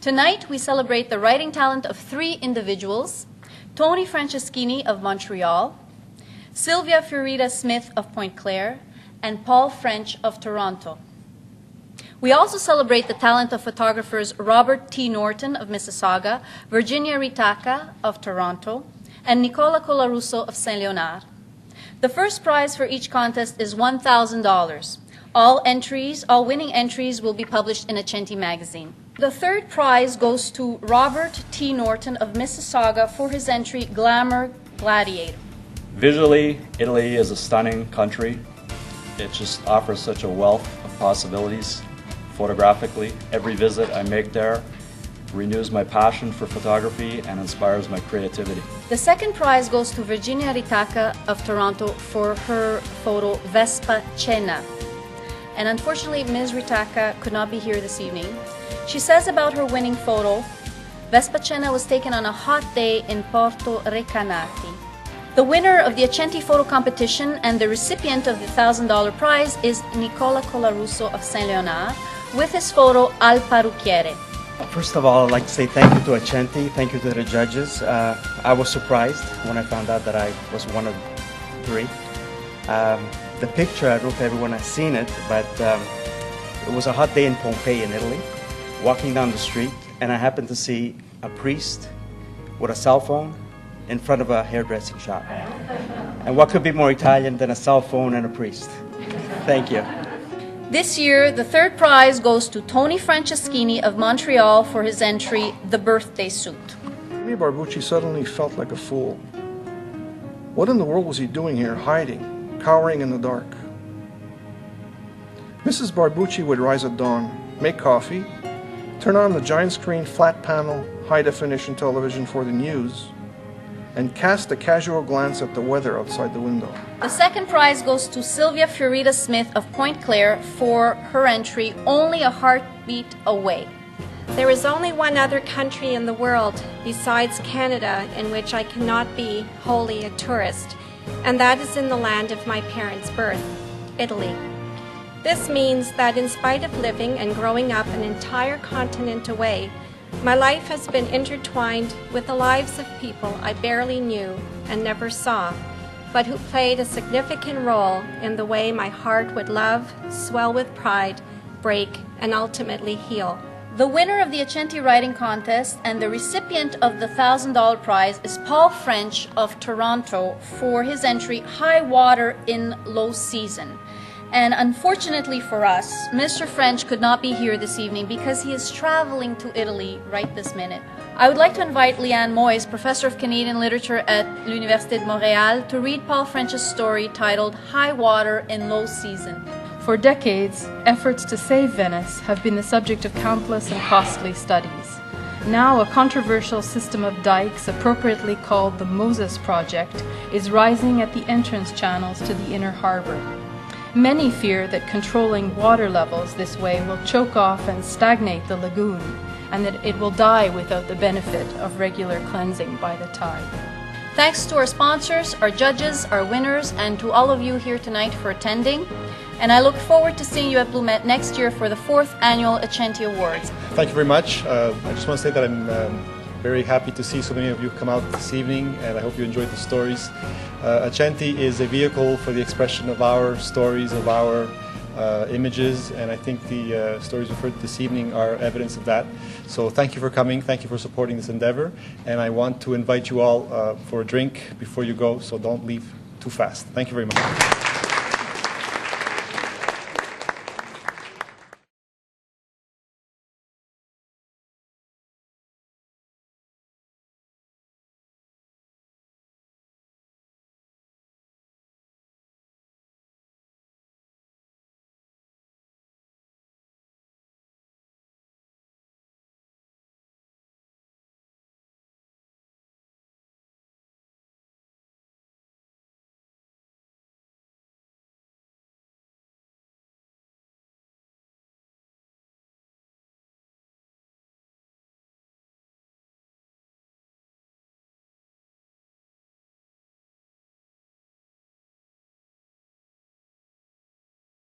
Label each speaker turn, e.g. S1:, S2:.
S1: Tonight, we celebrate the writing talent of three individuals: Tony Franceschini of Montreal, Sylvia Fiorita Smith of Pointe Claire, and Paul French of Toronto. We also celebrate the talent of photographers Robert T. Norton of Mississauga, Virginia Ritaka of Toronto, and Nicola Colarusso of Saint Leonard. The first prize for each contest is $1,000. All winning entries will be published in Accenti Magazine. The third prize goes to Robert T. Norton of Mississauga for his entry Glamour Gladiator.
S2: Visually, Italy is a stunning country. It just offers such a wealth of possibilities photographically. Every visit I make there renews my passion for photography and inspires my creativity.
S1: The second prize goes to Virginia Ritaka of Toronto for her photo Vespa Cena. And unfortunately, Ms. Ritaka could not be here this evening. She says about her winning photo, Vespa Cena was taken on a hot day in Porto Recanati. The winner of the Accenti photo competition and the recipient of the $1,000 prize is Nicola Colarusso of Saint Leonard with his photo Al Parrucchiere.
S3: First of all, I'd like to say thank you to Accenti, thank you to the judges. I was surprised when I found out that I was one of three. The picture, I don't know if everyone has seen it, but it was a hot day in Pompeii in Italy, walking down the street, and I happened to see a priest with a cell phone in front of a hairdressing shop. And what could be more Italian than a cell phone and a priest? Thank you.
S1: This year, the third prize goes to Tony Franceschini of Montreal for his entry, The Birthday Suit.
S4: Maybe Barbucci suddenly felt like a fool. What in the world was he doing here, hiding, cowering in the dark? Mrs. Barbucci would rise at dawn, make coffee, turn on the giant screen, flat panel, high-definition television for the news, and cast a casual glance at the weather outside the window.
S1: The second prize goes to Sylvia Fiorita Smith of Pointe Claire for her entry, Only a Heartbeat Away.
S5: There is only one other country in the world besides Canada in which I cannot be wholly a tourist, and that is in the land of my parents' birth, Italy. This means that in spite of living and growing up an entire continent away, my life has been intertwined with the lives of people I barely knew and never saw, but who played a significant role in the way my heart would love, swell with pride, break, and ultimately heal.
S1: The winner of the Accenti Writing Contest and the recipient of the $1,000 prize is Paul French of Toronto for his entry, High Water in Low Season. And unfortunately for us, Mr. French could not be here this evening because he is traveling to Italy right this minute. I would like to invite Leanne Moyes, Professor of Canadian Literature at l'Université de Montréal, to read Paul French's story titled High Water in Low Season.
S6: For decades, efforts to save Venice have been the subject of countless and costly studies. Now, a controversial system of dikes, appropriately called the Moses Project, is rising at the entrance channels to the inner harbor. Many fear that controlling water levels this way will choke off and stagnate the lagoon, and that it will die without the benefit of regular cleansing by the tide.
S1: Thanks to our sponsors, our judges, our winners, and to all of you here tonight for attending. And I look forward to seeing you at Blumette next year for the 4th Annual Accenti Awards.
S7: Thank you very much. I just want to say that I'm very happy to see so many of you come out this evening, and I hope you enjoyed the stories. Accenti is a vehicle for the expression of our stories, of our images, and I think the stories we've heard this evening are evidence of that. So thank you for coming, thank you for supporting this endeavor, and I want to invite you all for a drink before you go, so don't leave too fast. Thank you very much.